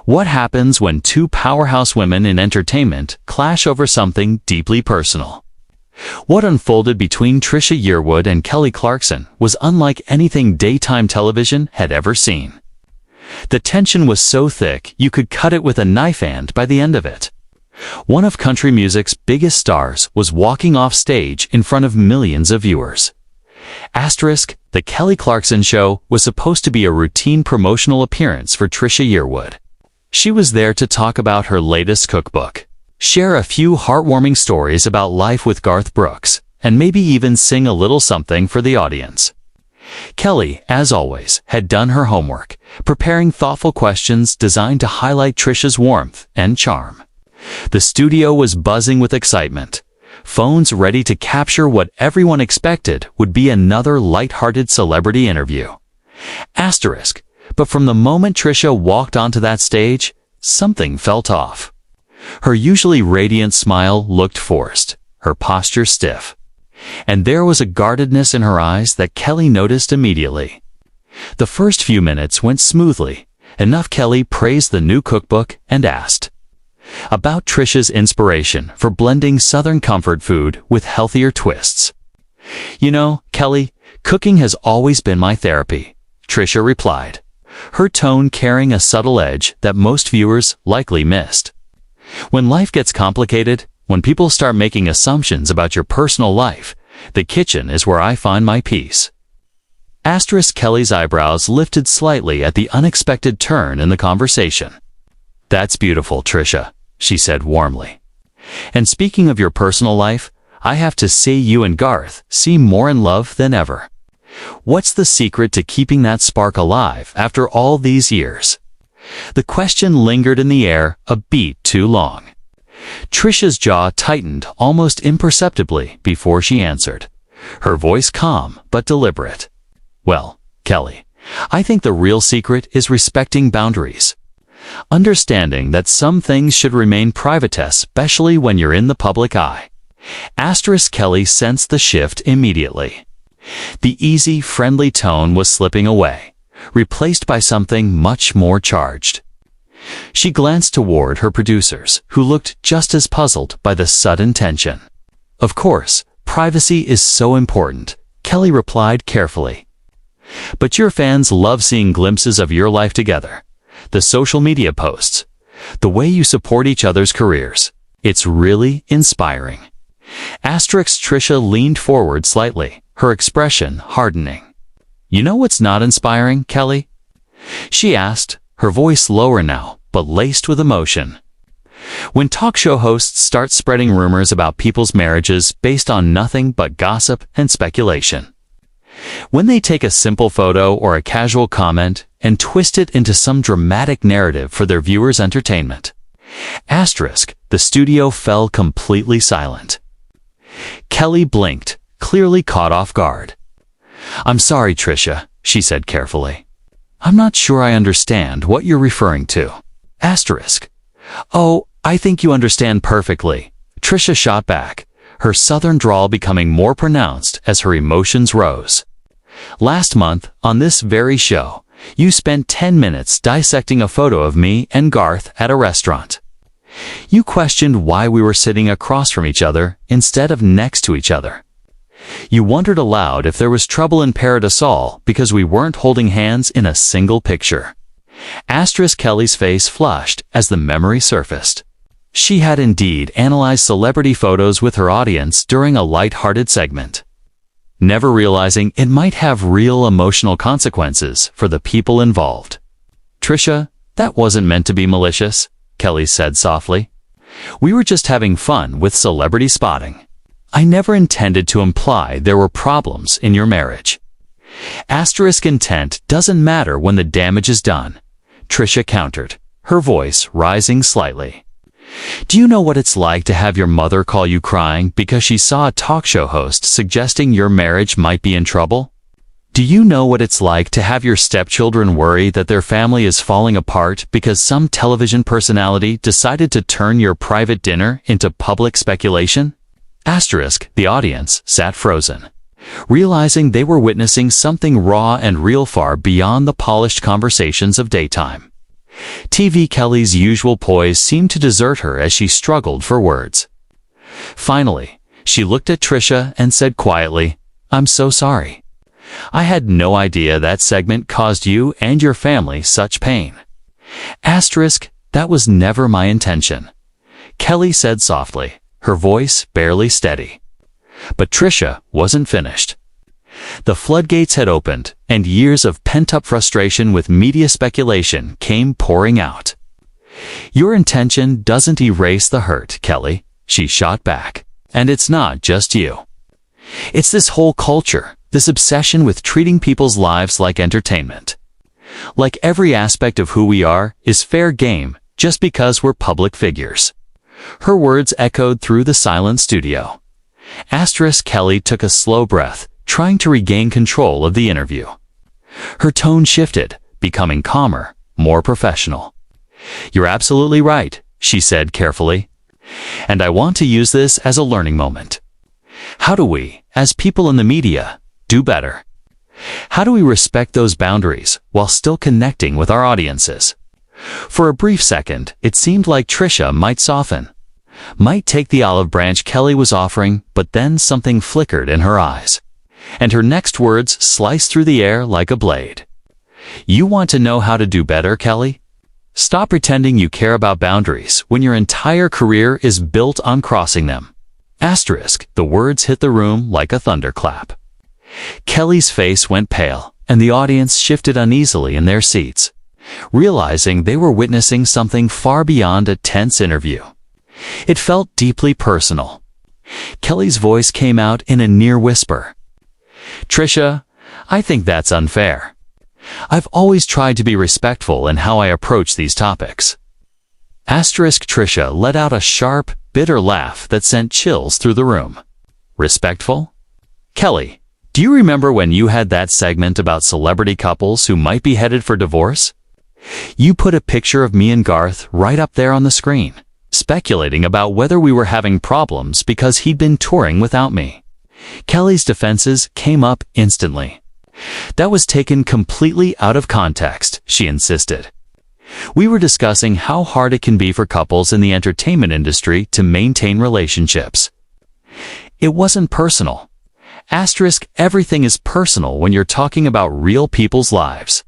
What happens when two powerhouse women in entertainment clash over something deeply personal? What unfolded between Trisha Yearwood and Kelly Clarkson was unlike anything daytime television had ever seen. The tension was so thick you could cut it with a knife hand by the end of it. One of country music's biggest stars was walking off stage in front of millions of viewers. The Kelly Clarkson Show was supposed to be a routine promotional appearance for Trisha Yearwood. She was there to talk about her latest cookbook, share a few heartwarming stories about life with Garth Brooks, and maybe even sing a little something for the audience. Kelly, as always, had done her homework, preparing thoughtful questions designed to highlight Trisha's warmth and charm. The studio was buzzing with excitement, phones ready to capture what everyone expected would be another light-hearted celebrity interview. But from the moment Trisha walked onto that stage, something felt off. Her usually radiant smile looked forced, her posture stiff. And there was a guardedness in her eyes that Kelly noticed immediately. The first few minutes went smoothly. Kelly praised the new cookbook and asked about Trisha's inspiration for blending Southern comfort food with healthier twists. "You know, Kelly, cooking has always been my therapy," Trisha replied, her tone carrying a subtle edge that most viewers likely missed. "When life gets complicated, when people start making assumptions about your personal life, the kitchen is where I find my peace." Kelly's eyebrows lifted slightly at the unexpected turn in the conversation. "That's beautiful, Trisha," she said warmly. "And speaking of your personal life, I have to say you and Garth seem more in love than ever. What's the secret to keeping that spark alive after all these years?" The question lingered in the air a beat too long. Trisha's jaw tightened almost imperceptibly before she answered, her voice calm but deliberate. "Well, Kelly, I think the real secret is respecting boundaries. Understanding that some things should remain private, especially when you're in the public eye." Kelly sensed the shift immediately. The easy, friendly tone was slipping away, replaced by something much more charged. She glanced toward her producers, who looked just as puzzled by the sudden tension. "Of course, privacy is so important," Kelly replied carefully. "But your fans love seeing glimpses of your life together. The social media posts, the way you support each other's careers. It's really inspiring." Trisha leaned forward slightly, her expression hardening. "You know what's not inspiring, Kelly?" she asked, her voice lower now, but laced with emotion. "When talk show hosts start spreading rumors about people's marriages based on nothing but gossip and speculation. When they take a simple photo or a casual comment and twist it into some dramatic narrative for their viewers' entertainment." The studio fell completely silent. Kelly blinked, clearly caught off guard. "I'm sorry, Trisha," she said carefully. "I'm not sure I understand what you're referring to." "Oh, I think you understand perfectly," Trisha shot back, her southern drawl becoming more pronounced as her emotions rose. "Last month, on this very show, you spent 10 minutes dissecting a photo of me and Garth at a restaurant. You questioned why we were sitting across from each other instead of next to each other. You wondered aloud if there was trouble in Paradisol because we weren't holding hands in a single picture." Kelly's face flushed as the memory surfaced. She had indeed analyzed celebrity photos with her audience during a light-hearted segment, never realizing it might have real emotional consequences for the people involved. "Trisha, that wasn't meant to be malicious," Kelly said softly. "We were just having fun with celebrity spotting. I never intended to imply there were problems in your marriage." Intent doesn't matter when the damage is done, Trisha countered, her voice rising slightly. "Do you know what it's like to have your mother call you crying because she saw a talk show host suggesting your marriage might be in trouble? Do you know what it's like to have your stepchildren worry that their family is falling apart because some television personality decided to turn your private dinner into public speculation?" The audience sat frozen, realizing they were witnessing something raw and real far beyond the polished conversations of daytime. TV Kelly's usual poise seemed to desert her as she struggled for words. Finally, she looked at Trisha and said quietly, "I'm so sorry. I had no idea that segment caused you and your family such pain. That was never my intention," Kelly said softly, her voice barely steady. But Trisha wasn't finished. The floodgates had opened, and years of pent-up frustration with media speculation came pouring out. "Your intention doesn't erase the hurt, Kelly," she shot back. "And it's not just you. It's this whole culture, this obsession with treating people's lives like entertainment. Like every aspect of who we are is fair game just because we're public figures." Her words echoed through the silent studio. Kelly took a slow breath, trying to regain control of the interview. Her tone shifted, becoming calmer, more professional. "You're absolutely right," she said carefully. "And I want to use this as a learning moment. How do we, as people in the media, do better? How do we respect those boundaries while still connecting with our audiences?" For a brief second, it seemed like Trisha might soften, might take the olive branch Kelly was offering, but then something flickered in her eyes, and her next words sliced through the air like a blade. "You want to know how to do better, Kelly? Stop pretending you care about boundaries when your entire career is built on crossing them." The words hit the room like a thunderclap. Kelly's face went pale, and the audience shifted uneasily in their seats, realizing they were witnessing something far beyond a tense interview. It felt deeply personal. Kelly's voice came out in a near whisper. "Trisha, I think that's unfair. I've always tried to be respectful in how I approach these topics." Trisha let out a sharp, bitter laugh that sent chills through the room. "Respectful? Kelly, do you remember when you had that segment about celebrity couples who might be headed for divorce? You put a picture of me and Garth right up there on the screen, speculating about whether we were having problems because he'd been touring without me." Kelly's defenses came up instantly. "That was taken completely out of context," she insisted. "We were discussing how hard it can be for couples in the entertainment industry to maintain relationships. It wasn't personal. Everything is personal when you're talking about real people's lives."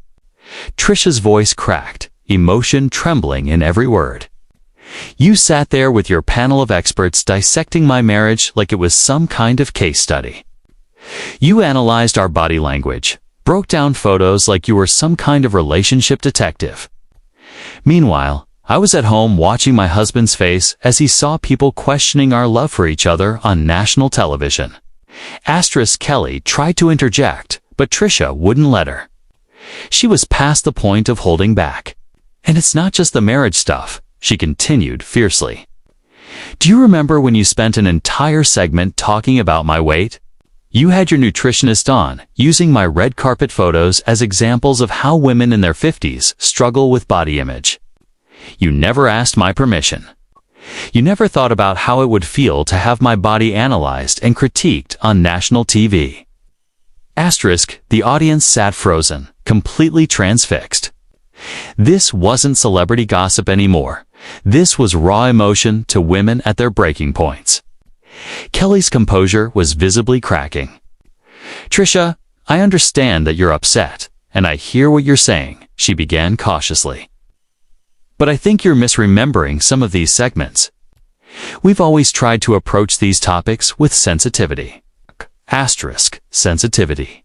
Trisha's voice cracked, emotion trembling in every word. "You sat there with your panel of experts dissecting my marriage like it was some kind of case study. You analyzed our body language, broke down photos like you were some kind of relationship detective. Meanwhile, I was at home watching my husband's face as he saw people questioning our love for each other on national television." Kelly tried to interject, but Trisha wouldn't let her. She was past the point of holding back. "And it's not just the marriage stuff," she continued fiercely. "Do you remember when you spent an entire segment talking about my weight? You had your nutritionist on, using my red carpet photos as examples of how women in their 50s struggle with body image. You never asked my permission. You never thought about how it would feel to have my body analyzed and critiqued on national TV." The audience sat frozen, completely transfixed. This wasn't celebrity gossip anymore. This was raw emotion to women at their breaking points. Kelly's composure was visibly cracking. "Trisha, I understand that you're upset, and I hear what you're saying," she began cautiously. "But I think you're misremembering some of these segments. We've always tried to approach these topics with sensitivity." Sensitivity.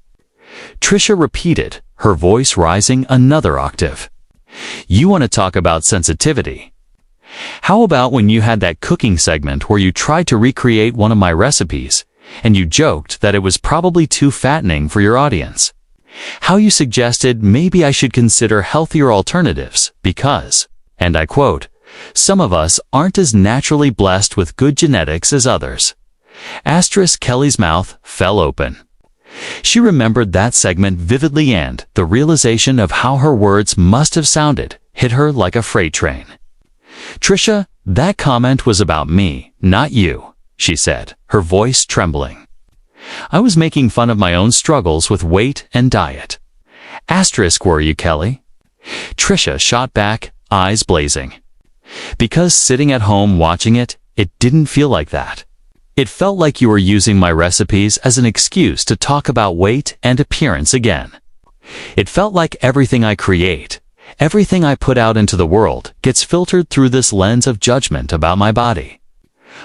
Trisha repeated, her voice rising another octave. "You want to talk about sensitivity? How about when you had that cooking segment where you tried to recreate one of my recipes, and you joked that it was probably too fattening for your audience? How you suggested maybe I should consider healthier alternatives because, and I quote, some of us aren't as naturally blessed with good genetics as others. Kelly's mouth fell open. She remembered that segment vividly, and the realization of how her words must have sounded hit her like a freight train. Trisha, that comment was about me, not you, she said, her voice trembling. I was making fun of my own struggles with weight and diet. Were you, Kelly? Trisha shot back, eyes blazing. Because sitting at home watching it, it didn't feel like that. It felt like you were using my recipes as an excuse to talk about weight and appearance again. It felt like everything I create, everything I put out into the world, gets filtered through this lens of judgment about my body,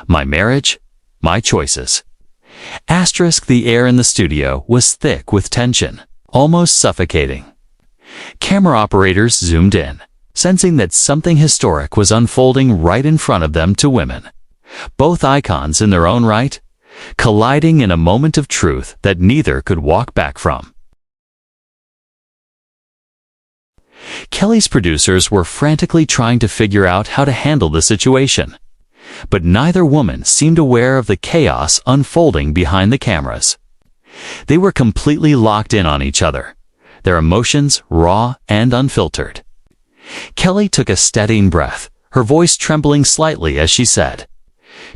my marriage, my choices. The air in the studio was thick with tension, almost suffocating. Camera operators zoomed in, sensing that something historic was unfolding right in front of them. Two women, both icons in their own right, colliding in a moment of truth that neither could walk back from. Kelly's producers were frantically trying to figure out how to handle the situation, but neither woman seemed aware of the chaos unfolding behind the cameras. They were completely locked in on each other, their emotions raw and unfiltered. Kelly took a steadying breath, her voice trembling slightly as she said,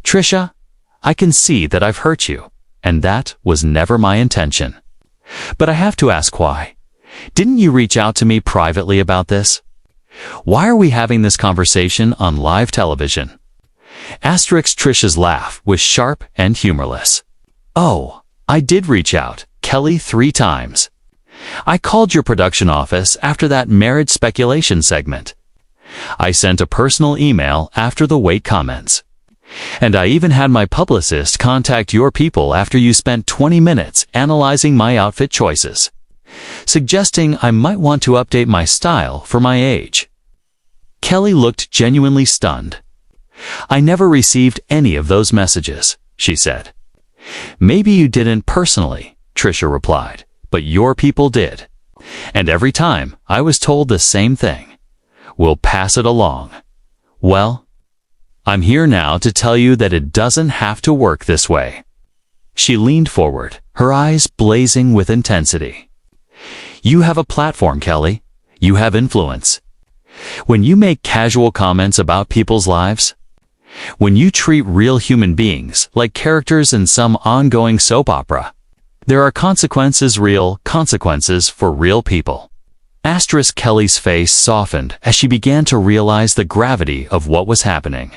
"Trisha, I can see that I've hurt you, and that was never my intention. But I have to ask why. Didn't you reach out to me privately about this? Why are we having this conversation on live television?" Trisha's laugh was sharp and humorless. "Oh, I did reach out, Kelly, 3 times. I called your production office after that marriage speculation segment. I sent a personal email after the weight comments. And I even had my publicist contact your people after you spent 20 minutes analyzing my outfit choices, suggesting I might want to update my style for my age." Kelly looked genuinely stunned. "I never received any of those messages," she said. "Maybe you didn't personally," Trisha replied, "but your people did. And every time I was told the same thing. We'll pass it along. Well, I'm here now to tell you that it doesn't have to work this way." She leaned forward, her eyes blazing with intensity. "You have a platform, Kelly. You have influence. When you make casual comments about people's lives, when you treat real human beings like characters in some ongoing soap opera, there are consequences, real consequences for real people." Kelly's face softened as she began to realize the gravity of what was happening.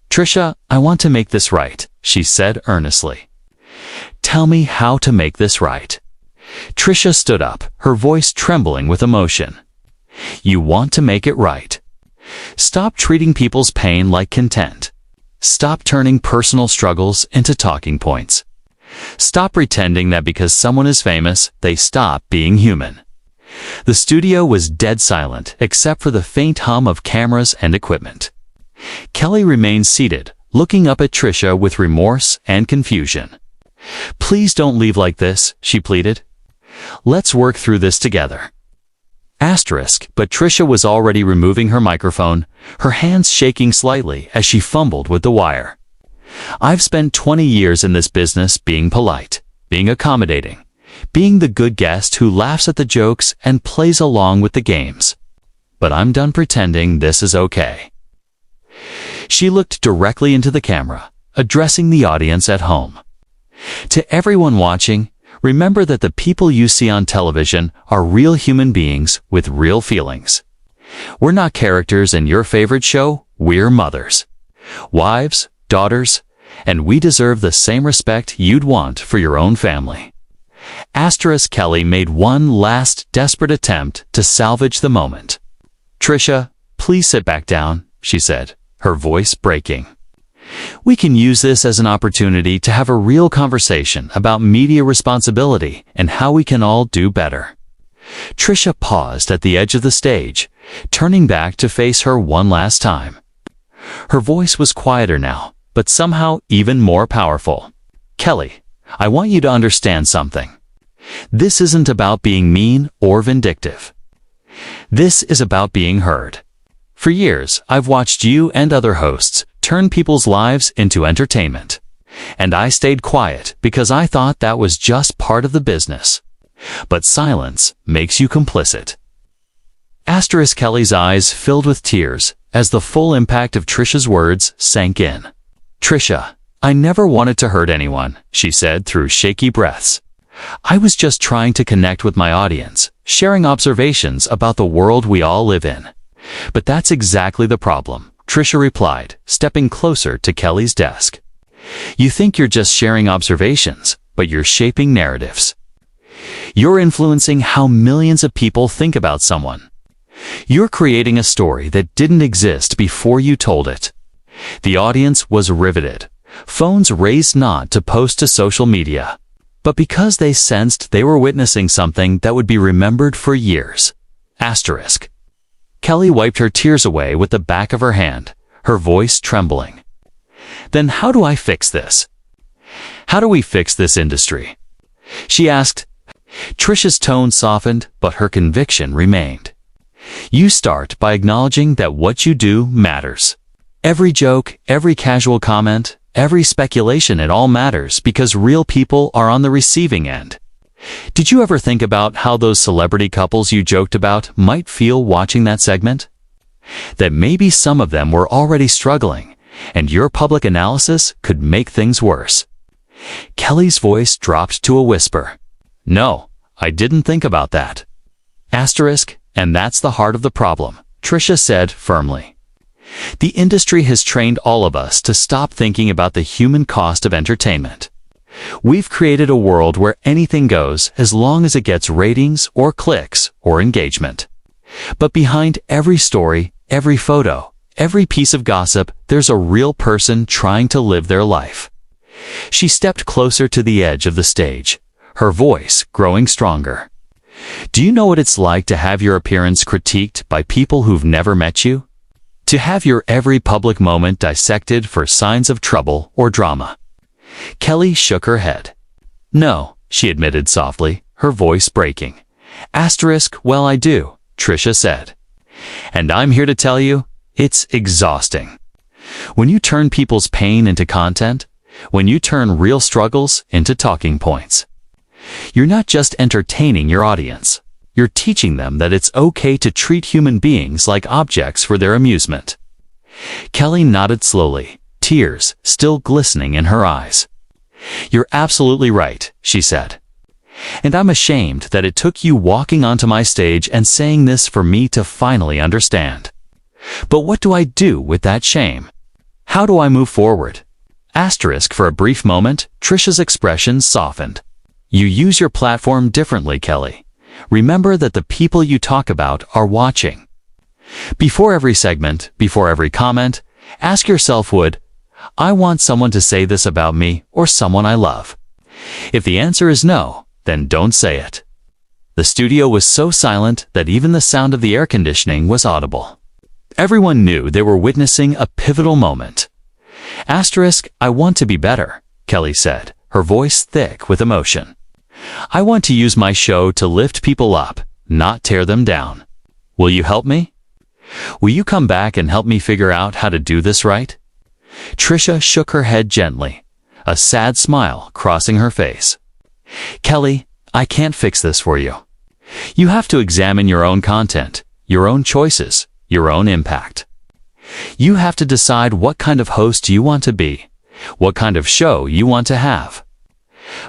"Trisha, I want to make this right," she said earnestly. "Tell me how to make this right." Trisha stood up, her voice trembling with emotion. "You want to make it right. Stop treating people's pain like content. Stop turning personal struggles into talking points. Stop pretending that because someone is famous, they stop being human." The studio was dead silent except for the faint hum of cameras and equipment. Kelly remained seated, looking up at Trisha with remorse and confusion. "Please don't leave like this," she pleaded. "Let's work through this together." But Trisha was already removing her microphone, her hands shaking slightly as she fumbled with the wire. "I've spent 20 years in this business being polite, being accommodating, being the good guest who laughs at the jokes and plays along with the games. But I'm done pretending this is okay." She looked directly into the camera, addressing the audience at home. "To everyone watching, remember that the people you see on television are real human beings with real feelings. We're not characters in your favorite show, we're mothers, wives, daughters, and we deserve the same respect you'd want for your own family." Kelly made one last desperate attempt to salvage the moment. "Trisha, please sit back down," she said, her voice breaking. "We can use this as an opportunity to have a real conversation about media responsibility and how we can all do better." Trisha paused at the edge of the stage, turning back to face her one last time. Her voice was quieter now, but somehow even more powerful. "Kelly, I want you to understand something. This isn't about being mean or vindictive. This is about being heard. For years, I've watched you and other hosts turn people's lives into entertainment. And I stayed quiet because I thought that was just part of the business. But silence makes you complicit." Kelly's eyes filled with tears as the full impact of Trisha's words sank in. "Trisha, I never wanted to hurt anyone," she said through shaky breaths. "I was just trying to connect with my audience, sharing observations about the world we all live in. But that's exactly the problem, Trisha replied, stepping closer to Kelly's desk. You think you're just sharing observations, but you're shaping narratives. You're influencing how millions of people think about someone. You're creating a story that didn't exist before you told it. The audience was riveted. Phones raised not to post to social media, but because they sensed they were witnessing something that would be remembered for years. Asterisk. Kelly wiped her tears away with the back of her hand, her voice trembling. Then how do I fix this? How do we fix this industry? She asked. Trisha's tone softened, but her conviction remained. You start by acknowledging that what you do matters. Every joke, every casual comment, every speculation, it all matters because real people are on the receiving end. Did you ever think about how those celebrity couples you joked about might feel watching that segment? That maybe some of them were already struggling, and your public analysis could make things worse. Kelly's voice dropped to a whisper. No, I didn't think about that. Asterisk, and that's the heart of the problem, Trisha said firmly. The industry has trained all of us to stop thinking about the human cost of entertainment. We've created a world where anything goes as long as it gets ratings or clicks or engagement. But behind every story, every photo, every piece of gossip, there's a real person trying to live their life. She stepped closer to the edge of the stage, her voice growing stronger. Do you know what it's like to have your appearance critiqued by people who've never met you? To have your every public moment dissected for signs of trouble or drama? Kelly shook her head. No, she admitted softly, her voice breaking. Asterisk, well, I do, Trisha said. And I'm here to tell you, it's exhausting. When you turn people's pain into content, when you turn real struggles into talking points, you're not just entertaining your audience. You're teaching them that it's okay to treat human beings like objects for their amusement. Kelly nodded slowly, tears still glistening in her eyes. You're absolutely right, she said. And I'm ashamed that it took you walking onto my stage and saying this for me to finally understand. But what do I do with that shame? How do I move forward? Asterisk, for a brief moment, Trisha's expression softened. You use your platform differently, Kelly. Remember that the people you talk about are watching. Before every segment, before every comment, ask yourself, would I want someone to say this about me or someone I love? If the answer is no, then don't say it. The studio was so silent that even the sound of the air conditioning was audible. Everyone knew they were witnessing a pivotal moment. Asterisk, I want to be better, Kelly said, her voice thick with emotion. I want to use my show to lift people up, not tear them down. Will you help me? Will you come back and help me figure out how to do this right? Trisha shook her head gently, a sad smile crossing her face. Kelly, I can't fix this for you. You have to examine your own content, your own choices, your own impact. You have to decide what kind of host you want to be, what kind of show you want to have.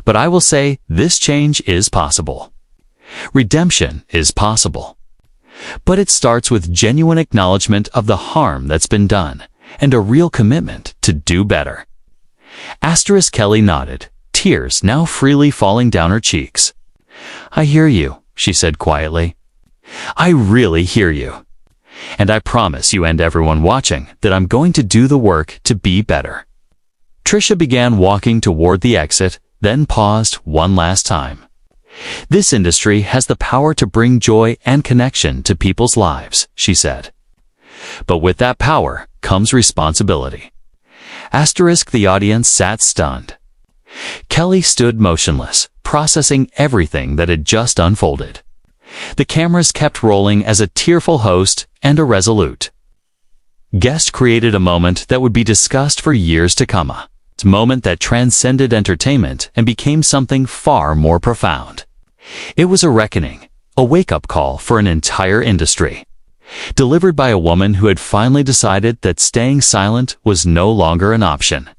But I will say this change is possible. Redemption is possible. But it starts with genuine acknowledgement of the harm that's been done and a real commitment to do better. Asterisk, Kelly nodded, tears now freely falling down her cheeks. I hear you, she said quietly. I really hear you. And I promise you and everyone watching that I'm going to do the work to be better. Trisha began walking toward the exit, then paused one last time. This industry has the power to bring joy and connection to people's lives, she said. But with that power comes responsibility. Asterisk, the audience sat stunned. Kelly stood motionless, processing everything that had just unfolded. The cameras kept rolling as a tearful host and a resolute guest created a moment that would be discussed for years to come. A moment that transcended entertainment and became something far more profound. It was a reckoning, a wake-up call for an entire industry, delivered by a woman who had finally decided that staying silent was no longer an option.